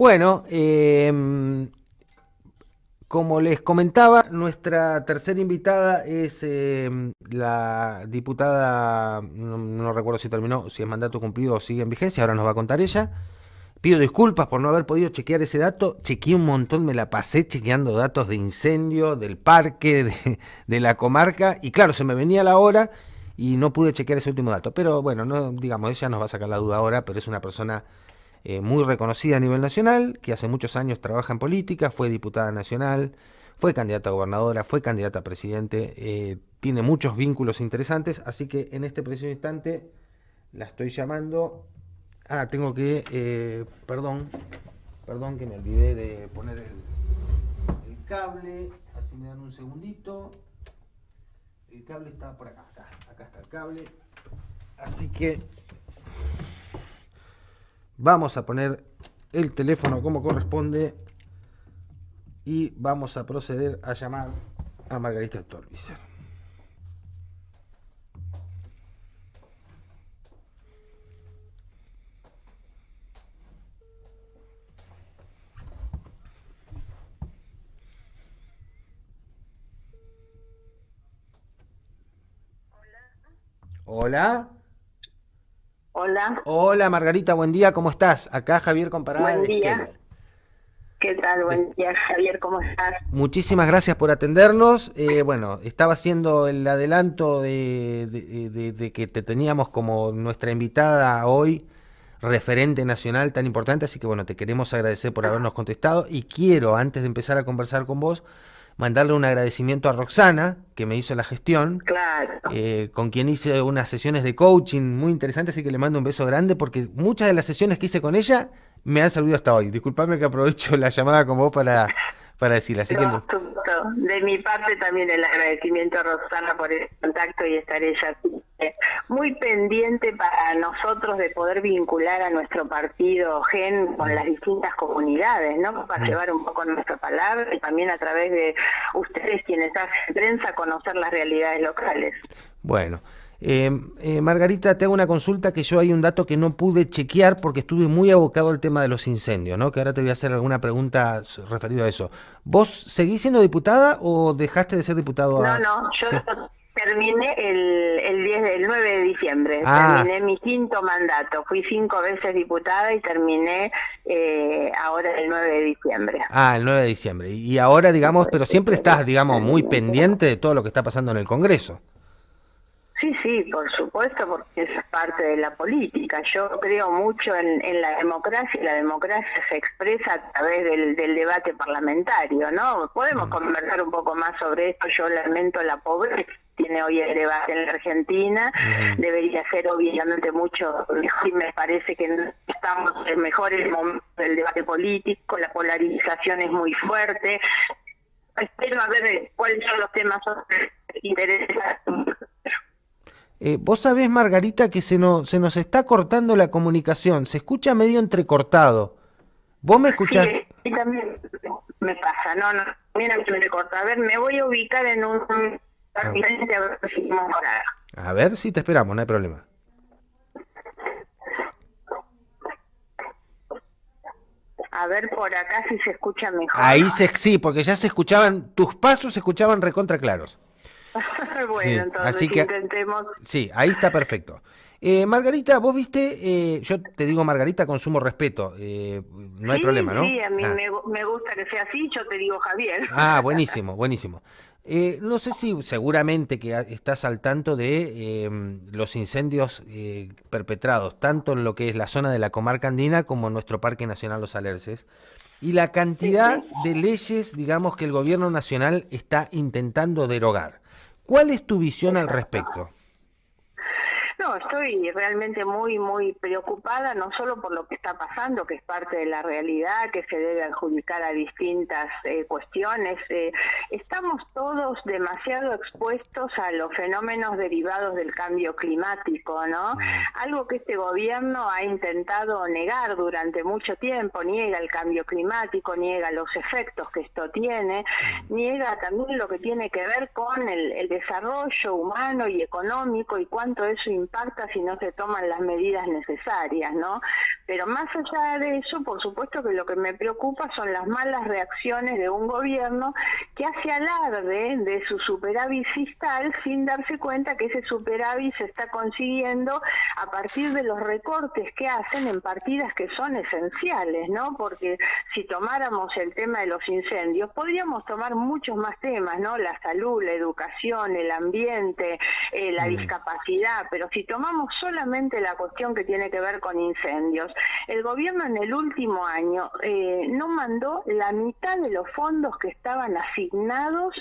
Bueno, como les comentaba, nuestra tercera invitada es la diputada, no recuerdo si terminó, si es mandato cumplido o sigue en vigencia, ahora nos va a contar ella. Pido disculpas por no haber podido chequear ese dato, chequeé un montón, me la pasé chequeando datos de incendio, del parque, de la comarca, y claro, se me venía la hora y no pude chequear ese último dato. Pero bueno, no, digamos, ella nos va a sacar la duda ahora, pero es una persona muy reconocida a nivel nacional, que hace muchos años trabaja en política, fue diputada nacional, fue candidata a gobernadora, fue candidata a presidente, tiene muchos vínculos interesantes, así que en este preciso instante la estoy llamando. Tengo que, perdón que me olvidé de poner el cable, así me dan un segundito. El cable está por acá está el cable, así que vamos a poner el teléfono como corresponde y vamos a proceder a llamar a Margarita Stolbizer. Hola. Hola, Hola Margarita, buen día, ¿cómo estás? Acá Javier Comparada buen de día. Esquel. ¿Qué tal? De- Buen día, Javier, ¿cómo estás? Muchísimas gracias por atendernos. Bueno, estaba haciendo el adelanto de que te teníamos como nuestra invitada hoy, referente nacional tan importante, así que bueno, te queremos agradecer por habernos contestado y quiero, antes de empezar a conversar con vos, mandarle un agradecimiento a Roxana, que me hizo la gestión, Claro. con quien hice unas sesiones de coaching muy interesantes, así que le mando un beso grande porque muchas de las sesiones que hice con ella me han servido hasta hoy. Disculpame que aprovecho la llamada con vos para decirle, así que No, de mi parte también el agradecimiento a Rosana por el contacto y estar ella muy pendiente para nosotros de poder vincular a nuestro partido GEN con las distintas comunidades, ¿no? Para llevar un poco nuestra palabra y también a través de ustedes quienes hacen prensa conocer las realidades locales. bueno. Margarita, te hago una consulta que yo hay un dato que no pude chequear porque estuve muy abocado al tema de los incendios, ¿no? Que ahora te voy a hacer alguna pregunta referida a eso. ¿Vos seguís siendo diputada o dejaste de ser diputado No, a...? no, yo Sí. terminé el 9 de diciembre, Ah, terminé mi quinto mandato, fui 5 veces diputada y terminé ahora el 9 de diciembre. el 9 de diciembre. Y ahora, digamos, pero siempre estás, digamos, muy pendiente de todo lo que está pasando en el Congreso. Sí, sí, por supuesto, porque es parte de la política. Yo creo mucho en la democracia y la democracia se expresa a través del debate parlamentario, ¿no? Podemos conversar un poco más sobre esto. Yo lamento la pobreza que tiene hoy el debate en la Argentina. Ujú. Debería ser obviamente mucho mejor y me parece que no estamos en mejores momentos del debate político. La polarización es muy fuerte. Espero a ver cuáles son los temas que interesan. Vos sabés, Margarita, que se nos está cortando la comunicación, se escucha medio entrecortado. ¿Vos me Sí, escuchás? y también me pasa, no, mira que me corta. A ver, me voy a ubicar en un A, diferente a ver si mejorar. a ver si te esperamos, no hay problema. A ver por acá si se escucha mejor. Sí, porque ya se escuchaban, tus pasos se escuchaban recontra claros. Bueno, Sí, entonces así que intentemos. sí, ahí está perfecto. Margarita, vos viste, yo te digo Margarita con sumo respeto, no hay Sí, problema, ¿no? sí, a mí me gusta que sea así, yo te digo Javier. Buenísimo, buenísimo. No sé si seguramente que estás al tanto de los incendios perpetrados, tanto en lo que es la zona de la comarca andina como en nuestro Parque Nacional Los Alerces, y la Sí, cantidad sí. de leyes, digamos, que el gobierno nacional está intentando derogar. ¿Cuál es tu visión al Exacto. respecto? No, estoy realmente muy preocupada, no solo por lo que está pasando, que es parte de la realidad, que se debe adjudicar a distintas cuestiones. Estamos todos demasiado expuestos a los fenómenos derivados del cambio climático, ¿no? Mm, Algo que este gobierno ha intentado negar durante mucho tiempo, niega el cambio climático, niega los efectos que esto tiene, niega también lo que tiene que ver con el desarrollo humano y económico y cuánto eso implica impacta si no se toman las medidas necesarias, ¿no? Pero más allá de eso, por supuesto que lo que me preocupa son las malas reacciones de un gobierno que hace alarde de su superávit fiscal sin darse cuenta que ese superávit se está consiguiendo a partir de los recortes que hacen en partidas que son esenciales, ¿no? Porque si tomáramos el tema de los incendios, podríamos tomar muchos más temas, ¿no? La salud, la educación, el ambiente, la discapacidad, pero si tomamos solamente la cuestión que tiene que ver con incendios, el gobierno en el último año no mandó la mitad de los fondos que estaban asignados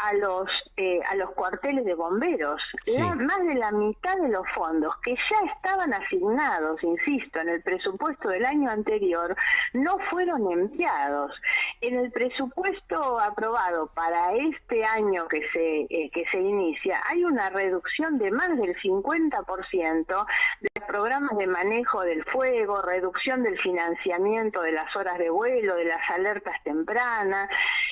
a los cuarteles de bomberos. Sí. Más de la mitad de los fondos que ya estaban asignados, insisto, en el presupuesto del año anterior, no fueron enviados. En el presupuesto aprobado para este año que se inicia, hay una reducción de más del 50% de los programas de manejo del fuego, reducción del financiamiento de las horas de vuelo, de las alertas tempranas,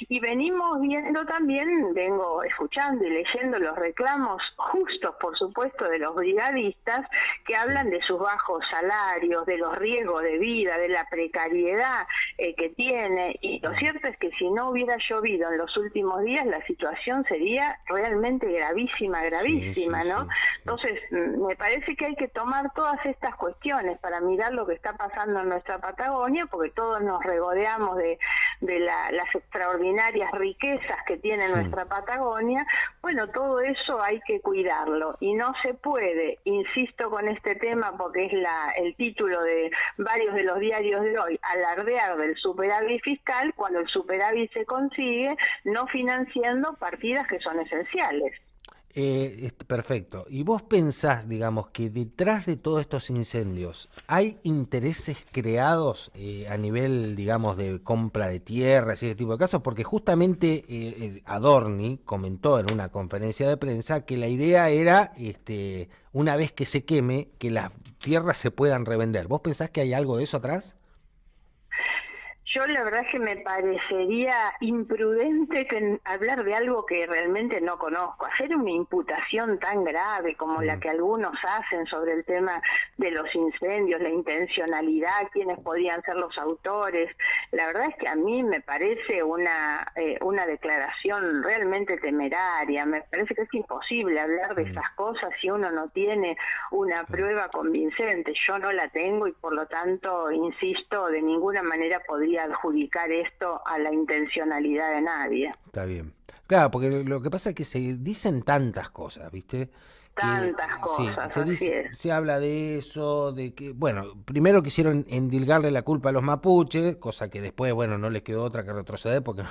y venimos viendo también, vengo escuchando y leyendo los reclamos justos, por supuesto, de los brigadistas, que hablan de sus bajos salarios, de los riesgos de vida, de la precariedad que tiene, y lo cierto es que si no hubiera llovido en los últimos días, la situación sería realmente gravísima, ¿no? Sí. Entonces, me parece que hay que tomar todas estas cuestiones para mirar lo que está pasando en nuestra Patagonia, porque todos nos regodeamos de las extraordinarias riquezas que tiene nuestra Patagonia. Bueno, todo eso hay que cuidarlo, y no se puede, insisto con este tema porque es el título de varios de los diarios de hoy, alardear del superávit fiscal cuando el superávit se consigue no financiando partidas que son esenciales. Perfecto. ¿Y vos pensás, digamos, que detrás de todos estos incendios hay intereses creados a nivel, digamos, de compra de tierras y ese tipo de casos? Porque justamente Adorni comentó en una conferencia de prensa que la idea era, una vez que se queme, que las tierras se puedan revender. ¿Vos pensás que hay algo de eso atrás? Yo la verdad es que me parecería imprudente hablar de algo que realmente no conozco. Hacer una imputación tan grave como la que algunos hacen sobre el tema de los incendios, la intencionalidad, quiénes podían ser los autores, la verdad es que a mí me parece una declaración realmente temeraria. Me parece que es imposible hablar de esas cosas si uno no tiene una prueba convincente. Yo no la tengo y por lo tanto, insisto, de ninguna manera podría adjudicar esto a la intencionalidad de nadie. Está bien. Claro, porque lo que pasa es que se dicen tantas cosas, ¿viste? Tantas cosas, sí, se habla de eso, de que, bueno, primero quisieron endilgarle la culpa a los mapuches, cosa que después, bueno, no les quedó otra que retroceder, porque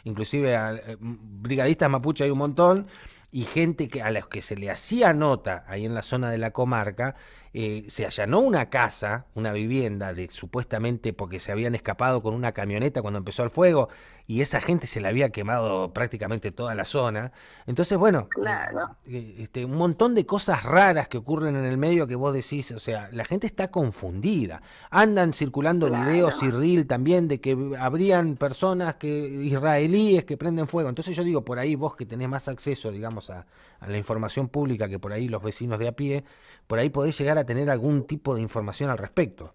inclusive a brigadistas mapuches hay un montón, y gente a los que se le hacía nota ahí en la zona de la comarca, se allanó una casa, una vivienda, supuestamente porque se habían escapado con una camioneta cuando empezó el fuego, y esa gente se le había quemado prácticamente toda la zona. Entonces, bueno, claro. Un montón de cosas raras que ocurren en el medio que vos decís, o sea, la gente está confundida. Andan circulando videos y reel también de que habrían personas israelíes que prenden fuego. Entonces yo digo, por ahí vos que tenés más acceso, digamos, a la información pública que por ahí los vecinos de a pie, por ahí podés llegar a tener algún tipo de información al respecto.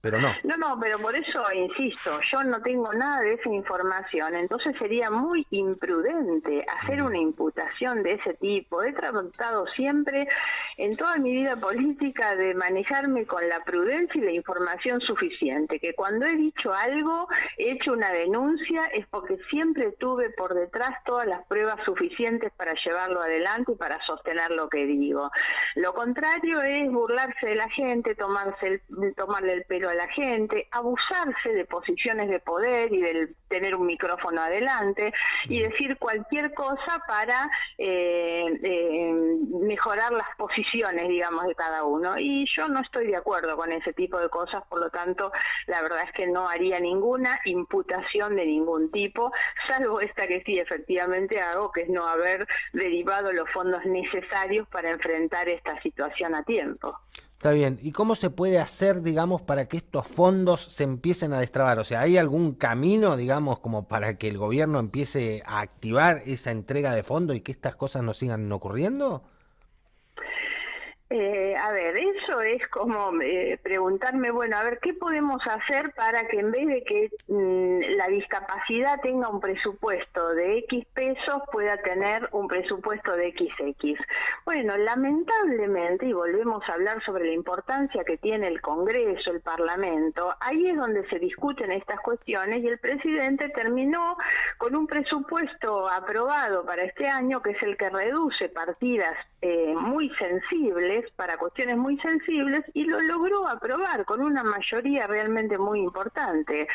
Pero no. No, pero por eso insisto, yo no tengo nada de esa información, entonces sería muy imprudente hacer una imputación de ese tipo. He tratado siempre en toda mi vida política de manejarme con la prudencia y la información suficiente, que cuando he dicho algo, he hecho una denuncia, es porque siempre tuve por detrás todas las pruebas suficientes para llevarlo adelante y para sostener lo que digo. Lo contrario es burlarse de la gente, tomarle el pelo a la gente, abusarse de posiciones de poder y del tener un micrófono adelante y decir cualquier cosa para mejorar las posiciones, digamos, de cada uno. Y yo no estoy de acuerdo con ese tipo de cosas, por lo tanto, la verdad es que no haría ninguna imputación de ningún tipo, salvo esta que sí efectivamente hago, que es no haber derivado los fondos necesarios para enfrentar esta situación a tiempo. Está bien. ¿Y cómo se puede hacer, digamos, para que estos fondos se empiecen a destrabar? O sea, ¿hay algún camino, digamos, como para que el gobierno empiece a activar esa entrega de fondos y que estas cosas no sigan ocurriendo? A ver, eso es como preguntarme, bueno, a ver, ¿qué podemos hacer para que en vez de que la discapacidad tenga un presupuesto de X pesos, pueda tener un presupuesto de XX? Bueno, lamentablemente, y volvemos a hablar sobre la importancia que tiene el Congreso, el Parlamento, ahí es donde se discuten estas cuestiones y el presidente terminó con un presupuesto aprobado para este año, que es el que reduce partidas muy sensibles, para cuestiones muy sensibles, y lo logró aprobar con una mayoría realmente muy importante.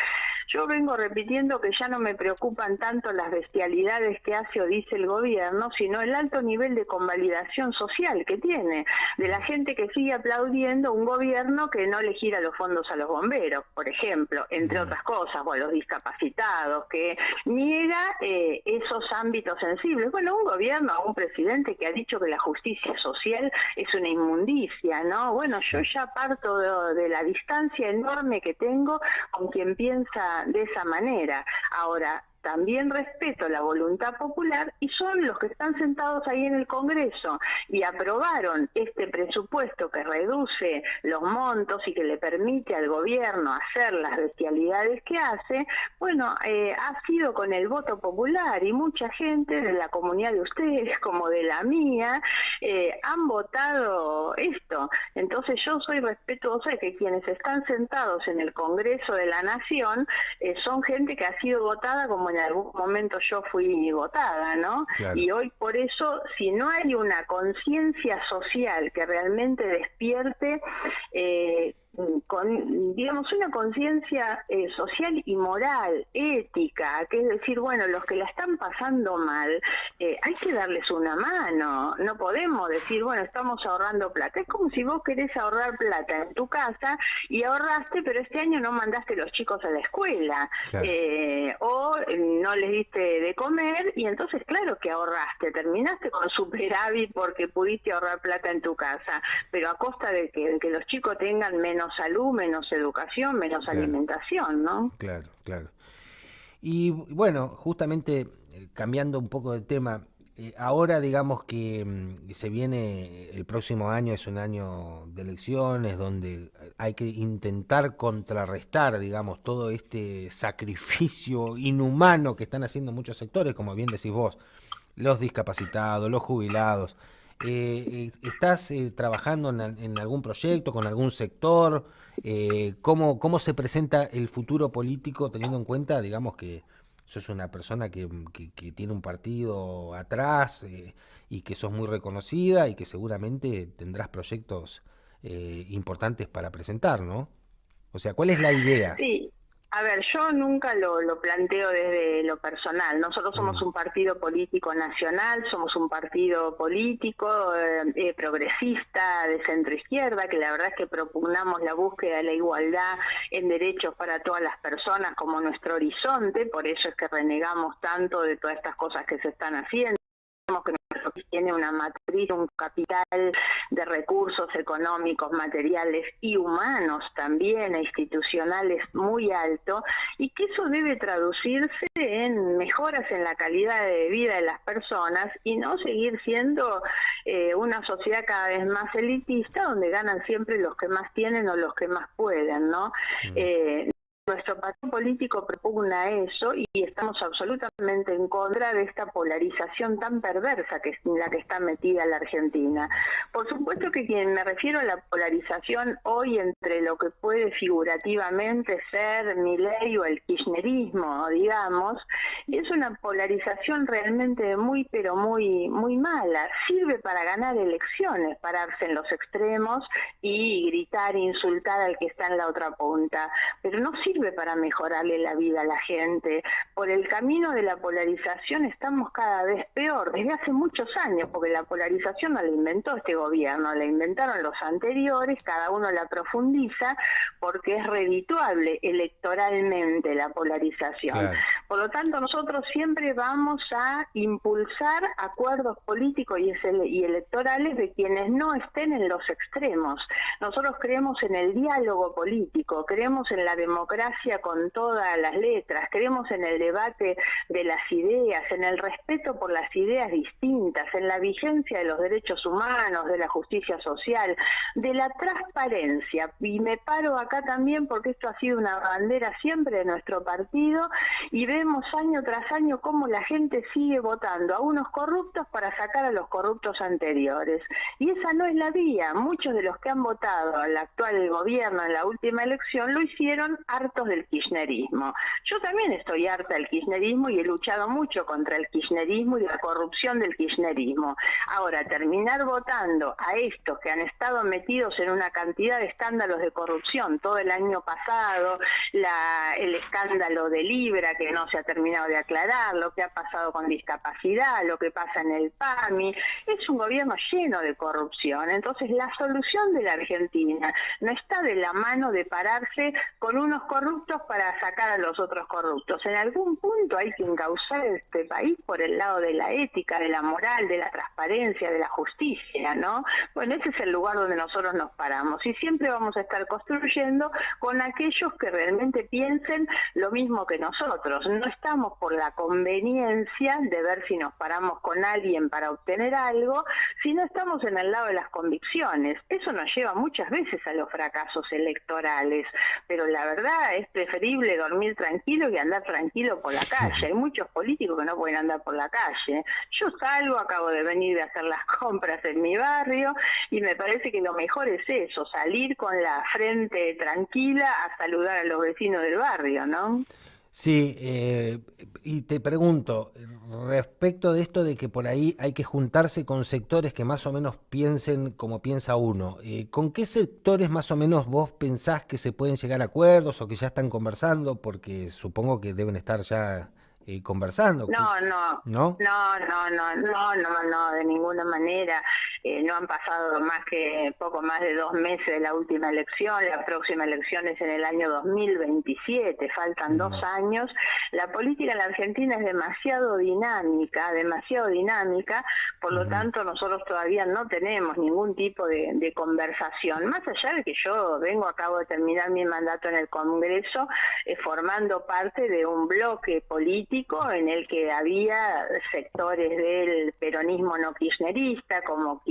Yo vengo repitiendo que ya no me preocupan tanto las bestialidades que hace o dice el gobierno, sino el alto nivel de convalidación social que tiene, de la gente que sigue aplaudiendo un gobierno que no le gira los fondos a los bomberos, por ejemplo, entre otras cosas, o a los discapacitados, que niega esos ámbitos sensibles. Bueno, un gobierno, un presidente que ha dicho que la justicia social es una inmundicia, ¿no? Bueno, yo ya parto de la distancia enorme que tengo con quien piensa de esa manera. Ahora, también respeto la voluntad popular y son los que están sentados ahí en el Congreso y aprobaron este presupuesto que reduce los montos y que le permite al gobierno hacer las bestialidades que hace. Bueno, ha sido con el voto popular y mucha gente de la comunidad de ustedes como de la mía han votado esto. Entonces yo soy respetuosa de que quienes están sentados en el Congreso de la Nación son gente que ha sido votada como en algún momento yo fui votada, ¿no? Claro. Y hoy por eso, si no hay una conciencia social que realmente despierte con, digamos, una conciencia social y moral, ética, que es decir, bueno, los que la están pasando mal, hay que darles una mano, no podemos decir, bueno, estamos ahorrando plata. Es como si vos querés ahorrar plata en tu casa y ahorraste, pero este año no mandaste los chicos a la escuela, Claro. o no les diste de comer, y entonces claro que ahorraste, terminaste con superávit porque pudiste ahorrar plata en tu casa, pero a costa de que los chicos tengan menos salud, menos educación, menos Claro. alimentación, ¿no? Claro, claro. Y bueno, justamente cambiando un poco de tema, ahora digamos que se viene el próximo año, es un año de elecciones donde hay que intentar contrarrestar, digamos, todo este sacrificio inhumano que están haciendo muchos sectores, como bien decís vos, los discapacitados, los jubilados. ¿Estás trabajando en algún proyecto, con algún sector? ¿Cómo se presenta el futuro político teniendo en cuenta, digamos, que sos una persona que tiene un partido atrás y que sos muy reconocida y que seguramente tendrás proyectos importantes para presentar, ¿no? O sea, ¿cuál es la idea? Sí, a ver, yo nunca lo planteo desde lo personal. Nosotros somos Mm, un partido político nacional, somos un partido político progresista de centro izquierda, que la verdad es que propugnamos la búsqueda de la igualdad en derechos para todas las personas como nuestro horizonte, por eso es que renegamos tanto de todas estas cosas que se están haciendo. Que nuestro país tiene una matriz, un capital de recursos económicos, materiales y humanos también, e institucionales muy alto, y que eso debe traducirse en mejoras en la calidad de vida de las personas y no seguir siendo una sociedad cada vez más elitista donde ganan siempre los que más tienen o los que más pueden, ¿no? mm, Nuestro partido político propugna eso y estamos absolutamente en contra de esta polarización tan perversa que es la que está metida la Argentina. Por supuesto que me refiero a la polarización hoy entre lo que puede figurativamente ser Milei o el kirchnerismo, digamos, es una polarización realmente muy, pero muy, muy mala. Sirve para ganar elecciones, pararse en los extremos y gritar, insultar al que está en la otra punta, pero no sirve para mejorarle la vida a la gente. Por el camino de la polarización estamos cada vez peor, desde hace muchos años, porque la polarización no la inventó este gobierno, la inventaron los anteriores, cada uno la profundiza porque es redituable electoralmente la polarización. claro. Por lo tanto, nosotros siempre vamos a impulsar acuerdos políticos y electorales de quienes no estén en los extremos. Nosotros creemos en el diálogo político, creemos en la democracia con todas las letras, creemos en el debate de las ideas, en el respeto por las ideas distintas, en la vigencia de los derechos humanos, de la justicia social, de la transparencia. Y me paro acá también porque esto ha sido una bandera siempre de nuestro partido y vemos año tras año cómo la gente sigue votando a unos corruptos para sacar a los corruptos anteriores. Y esa no es la vía. Muchos de los que han votado al actual gobierno en la última elección lo hicieron hartos del kirchnerismo. Yo también estoy harta del kirchnerismo y he luchado mucho contra el kirchnerismo y la corrupción del kirchnerismo. Ahora, terminar votando a estos que han estado metidos en una cantidad de escándalos de corrupción todo el año pasado, el escándalo de Libra que no se ha terminado de aclarar, lo que ha pasado con discapacidad, lo que pasa en el PAMI, es un gobierno lleno de corrupción. Entonces la solución de la Argentina no está de la mano de pararse con unos corruptos para sacar a los otros corruptos. En algún punto hay que encauzar este país por el lado de la ética, de la moral, de la transparencia, de la justicia, ¿no? Bueno, ese es el lugar donde nosotros nos paramos y siempre vamos a estar construyendo con aquellos que realmente piensen lo mismo que nosotros. No estamos por la conveniencia de ver si nos paramos con alguien para obtener algo, sino estamos en el lado de las convicciones. Eso nos lleva muchas veces a los fracasos electorales, pero la verdad es preferible dormir tranquilo que andar tranquilo por la calle. Hay muchos políticos que no pueden andar por la calle. Yo salgo, acabo de venir a hacer las compras en mi barrio y me parece que lo mejor es eso, salir con la frente tranquila a saludar a los vecinos del barrio, ¿no? Sí, y te pregunto, respecto de esto de que por ahí hay que juntarse con sectores que más o menos piensen como piensa uno, ¿con qué sectores más o menos vos pensás que se pueden llegar a acuerdos o que ya están conversando? Porque supongo que deben estar ya conversando, No, no, ¿no? no, de ninguna manera. No han pasado más que poco más de 2 meses de la última elección. La próxima elección es en el año 2027, faltan 2 años. La política en la Argentina es demasiado dinámica, por lo tanto nosotros todavía no tenemos ningún tipo de conversación. Más allá de que yo acabo de terminar mi mandato en el Congreso, formando parte de un bloque político en el que había sectores del peronismo no kirchnerista, como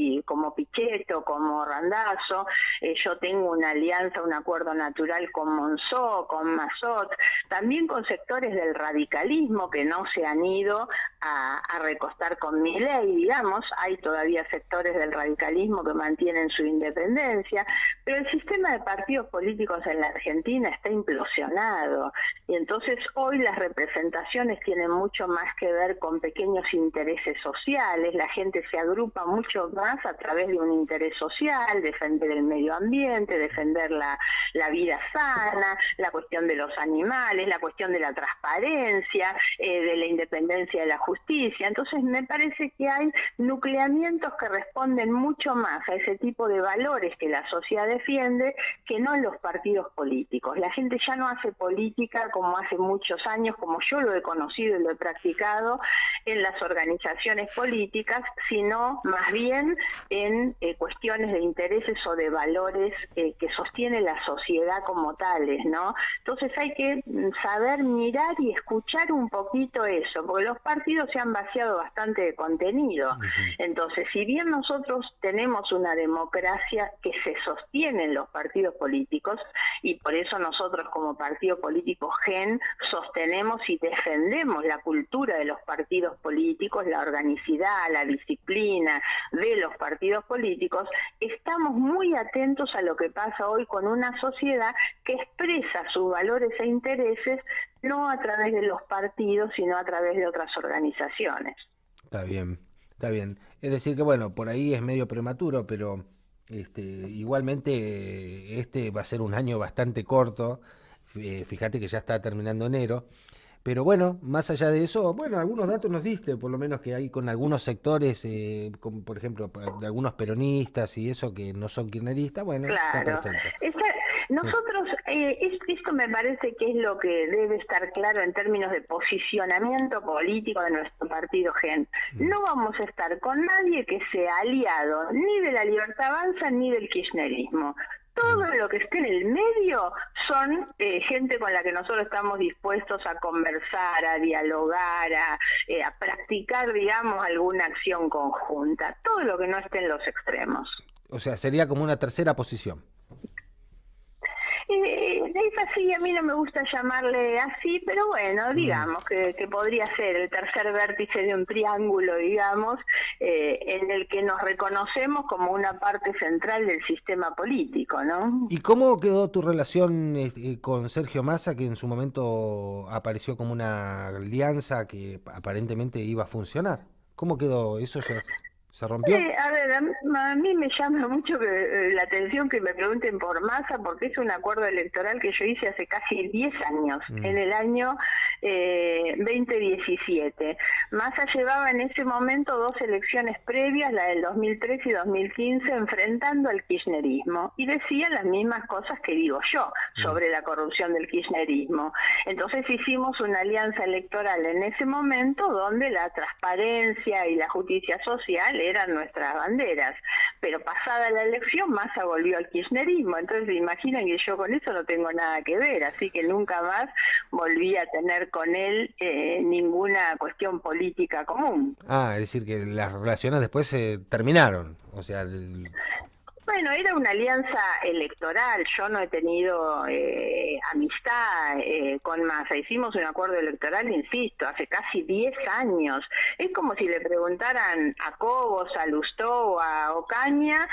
Pichetto, como Randazzo. Yo tengo una alianza, un acuerdo natural con Monzó, con Massot, también con sectores del radicalismo que no se han ido a recostar con Milei, digamos. Hay todavía sectores del radicalismo que mantienen su independencia, pero el sistema de partidos políticos en la Argentina está implosionado y entonces hoy las representaciones tienen mucho más que ver con pequeños intereses sociales. La gente se agrupa mucho más a través de un interés social, defender el medio ambiente, defender la vida sana, la cuestión de los animales, la cuestión de la transparencia, de la independencia de la justicia. Entonces me parece que hay nucleamientos que responden mucho más a ese tipo de valores que la sociedad defiende que no en los partidos políticos. La gente ya no hace política como hace muchos años, como yo lo he conocido y lo he practicado en las organizaciones políticas, sino más bien en cuestiones de intereses o de valores que sostiene la sociedad como tales, ¿no? Entonces hay que saber mirar y escuchar un poquito eso, porque los partidos se han vaciado bastante de contenido. Entonces, si bien nosotros tenemos una democracia que se sostiene en los partidos políticos, y por eso nosotros como partido político GEN sostenemos y defendemos la cultura de los partidos políticos, la organicidad, la disciplina de los partidos políticos, estamos muy atentos a lo que pasa hoy con una sociedad que expresa sus valores e intereses no a través de los partidos, sino a través de otras organizaciones. Está bien, está bien. Es decir que bueno, por ahí es medio prematuro, pero igualmente este va a ser un año bastante corto. Fíjate que ya está terminando enero. Pero bueno, más allá de eso, bueno, algunos datos nos diste, por lo menos que hay con algunos sectores, como por ejemplo, de algunos peronistas y eso que no son kirchneristas, bueno, está Claro. perfecto. Sí. Nosotros, esto me parece que es lo que debe estar claro en términos de posicionamiento político de nuestro partido GEN. Mm. No vamos a estar con nadie que sea aliado ni de la Libertad Avanza ni del kirchnerismo. Todo Mm. lo que esté en el medio son gente con la que nosotros estamos dispuestos a conversar, a dialogar, a practicar, digamos, alguna acción conjunta. Todo lo que no esté en los extremos. O sea, sería como una tercera posición. Es así, a mí no me gusta llamarle así, pero bueno, Mm. digamos que podría ser el tercer vértice de un triángulo, digamos, en el que nos reconocemos como una parte central del sistema político, ¿no? ¿Y cómo quedó tu relación con Sergio Massa, que en su momento apareció como una alianza que aparentemente iba a funcionar? ¿Cómo quedó? ¿Eso ya se rompió? A ver, a mí me llama mucho la atención que me pregunten por Massa, porque es un acuerdo electoral que yo hice hace casi 10 años, Mm. en el año 2017. Massa llevaba en ese momento dos elecciones previas, la del 2013 y 2015, enfrentando al kirchnerismo, y decía las mismas cosas que digo yo Mm. sobre la corrupción del kirchnerismo. Entonces hicimos una alianza electoral en ese momento donde la transparencia y la justicia social eran nuestras banderas, pero pasada la elección Massa volvió al kirchnerismo, entonces imaginen que yo con eso no tengo nada que ver, así que nunca más volví a tener con él ninguna cuestión política común. Ah, es decir, que las relaciones después se terminaron. O sea, Bueno, era una alianza electoral, yo no he tenido amistad con Massa, hicimos un acuerdo electoral, insisto, hace casi 10 años. Es como si le preguntaran a Cobos, a Lustó o a Ocaña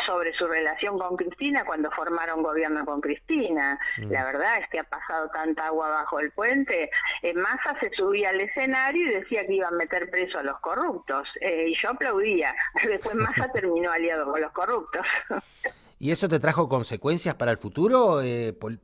sobre su relación con Cristina cuando formaron gobierno con Cristina. mm. La verdad es que ha pasado tanta agua bajo el puente. Massa se subía al escenario y decía que iban a meter preso a los corruptos, y yo aplaudía. Después Massa terminó aliado con los corruptos. ¿Y eso te trajo consecuencias para el futuro?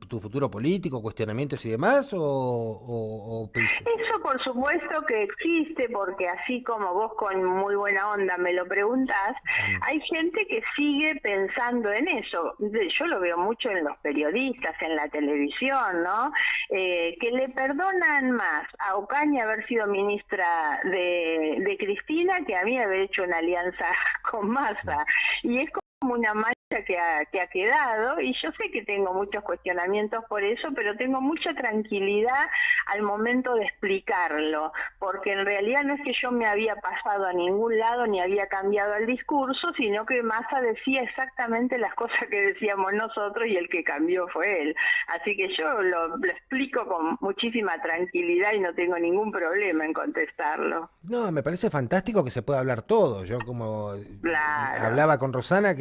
¿Tu futuro político, cuestionamientos y demás? ¿O Eso por supuesto que existe, porque así como vos con muy buena onda me lo preguntás, Mm. hay gente que sigue pensando en eso. Yo lo veo mucho en los periodistas, en la televisión, ¿no? Que le perdonan más a Ocaña haber sido ministra de Cristina que a mí haber hecho una alianza con Massa. Y es como una mancha que ha quedado, y yo sé que tengo muchos cuestionamientos por eso, pero tengo mucha tranquilidad al momento de explicarlo, porque en realidad no es que yo me había pasado a ningún lado ni había cambiado el discurso, sino que Massa decía exactamente las cosas que decíamos nosotros y el que cambió fue él. Así que yo lo explico con muchísima tranquilidad y no tengo ningún problema en contestarlo. No, me parece fantástico que se pueda hablar todo. Yo como Claro. hablaba con Rosana,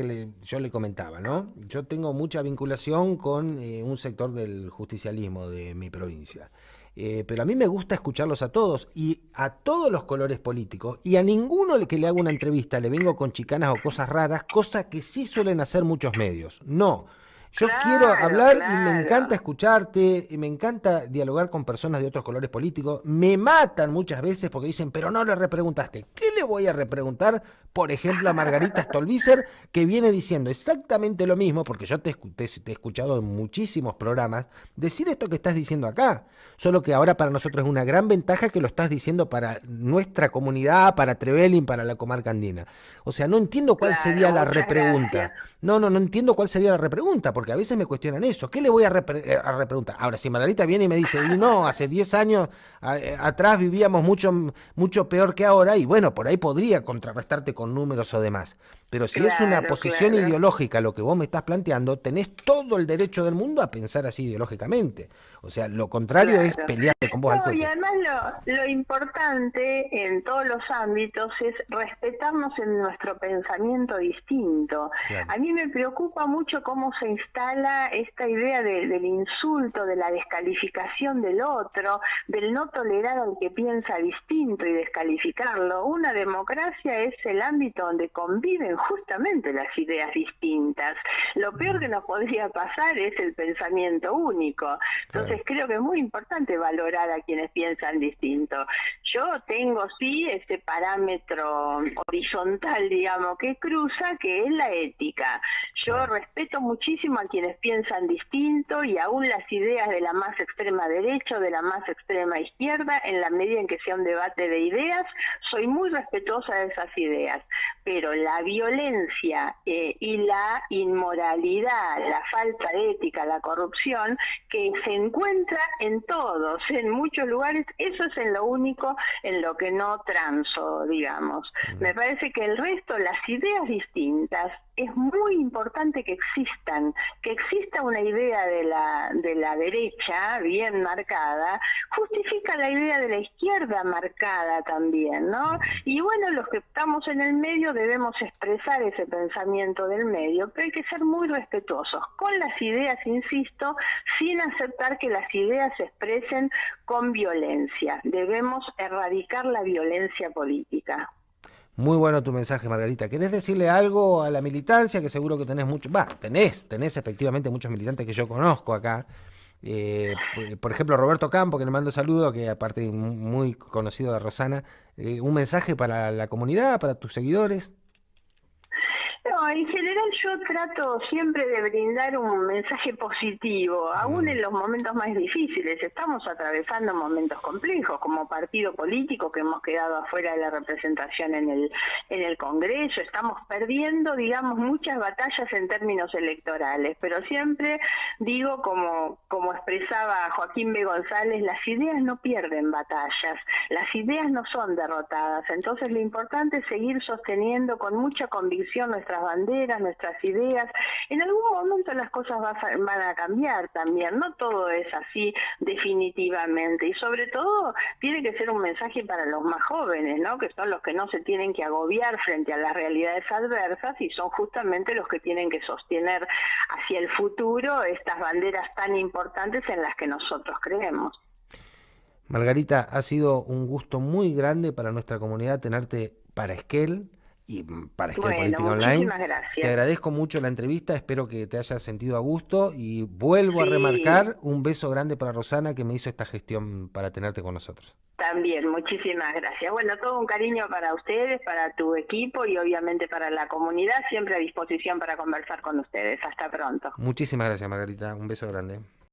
yo le comentaba, ¿no? Yo tengo mucha vinculación con un sector del justicialismo de mi provincia. Pero a mí me gusta escucharlos a todos y a todos los colores políticos, y a ninguno que le haga una entrevista le vengo con chicanas o cosas raras, cosa que sí suelen hacer muchos medios. No. Yo quiero Claro, hablar y me encanta claro. escucharte, y me encanta dialogar con personas de otros colores políticos. Me matan muchas veces porque dicen, pero no le repreguntaste. ¿Qué le voy a repreguntar, por ejemplo, a Margarita Stolbizer, que viene diciendo exactamente lo mismo, porque yo te he escuchado en muchísimos programas decir esto que estás diciendo acá? Solo que ahora para nosotros es una gran ventaja que lo estás diciendo para nuestra comunidad, para Trevelin, para la comarca andina. O sea, no entiendo cuál sería Claro, la muchas gracias. repregunta. No entiendo cuál sería la repregunta, porque a veces me cuestionan eso. ¿Qué le voy a repreguntar? Ahora, si Margarita viene y me dice, y no, hace 10 años atrás vivíamos mucho peor que ahora, y bueno, por ahí podría contrarrestarte con números o demás. Pero si es una Claro, posición claro. ideológica lo que vos me estás planteando, tenés todo el derecho del mundo a pensar así ideológicamente. O sea, lo contrario es Claro. pelearte con vos al No, y cohete. además lo importante en todos los ámbitos es respetarnos en nuestro pensamiento distinto. Claro. A mí me preocupa mucho cómo se instala esta idea del insulto, de la descalificación del otro, del no tolerar al que piensa distinto y descalificarlo. Una democracia es el ámbito donde conviven justamente las ideas distintas. Lo peor que nos podría pasar es el pensamiento único. Entonces creo que es muy importante valorar a quienes piensan distinto. Yo tengo sí ese parámetro horizontal, digamos, que cruza, que es la ética. Yo respeto muchísimo a quienes piensan distinto y aún las ideas de la más extrema derecha o de la más extrema izquierda, en la medida en que sea un debate de ideas, soy muy respetuosa de esas ideas. Pero la violencia y la inmoralidad, la falta de ética, la corrupción, que se encuentra en todos, en muchos lugares, eso es en lo único en lo que no transo, digamos. Me parece que el resto, las ideas distintas, es muy importante que exista una idea de la derecha bien marcada, justifica la idea de la izquierda marcada también, ¿no? Y bueno, los que estamos en el medio debemos expresar ese pensamiento del medio, pero hay que ser muy respetuosos con las ideas, insisto, sin aceptar que las ideas se expresen con violencia. Debemos erradicar la violencia política. Muy bueno tu mensaje, Margarita. ¿Querés decirle algo a la militancia? Que seguro que tenés mucho. Tenés efectivamente muchos militantes que yo conozco acá. Por ejemplo, Roberto Campo, que le mando saludo, que aparte muy conocido de Rosana. Un mensaje para la comunidad, para tus seguidores. No, en general yo trato siempre de brindar un mensaje positivo, aún en los momentos más difíciles. Estamos atravesando momentos complejos como partido político, que hemos quedado afuera de la representación en el Congreso. Estamos perdiendo, digamos, muchas batallas en términos electorales, pero siempre digo, como expresaba Joaquín B. González, las ideas no pierden batallas, las ideas no son derrotadas. Entonces lo importante es seguir sosteniendo con mucha convicción nuestras banderas, nuestras ideas. En algún momento las cosas van a cambiar también, no todo es así definitivamente, y sobre todo tiene que ser un mensaje para los más jóvenes, ¿no? Que son los que no se tienen que agobiar frente a las realidades adversas y son justamente los que tienen que sostener hacia el futuro estas banderas tan importantes en las que nosotros creemos. Margarita, ha sido un gusto muy grande para nuestra comunidad tenerte para Esquel y para Esquel Bueno, Política Online. muchísimas Te gracias. agradezco mucho la entrevista, espero que te hayas sentido a gusto y vuelvo a Sí, remarcar un beso grande para Rosana que me hizo esta gestión para tenerte con nosotros. también, muchísimas gracias. Bueno, todo un cariño para ustedes, para tu equipo y obviamente para la comunidad, siempre a disposición para conversar con ustedes. Hasta pronto. Muchísimas gracias, Margarita, un beso grande.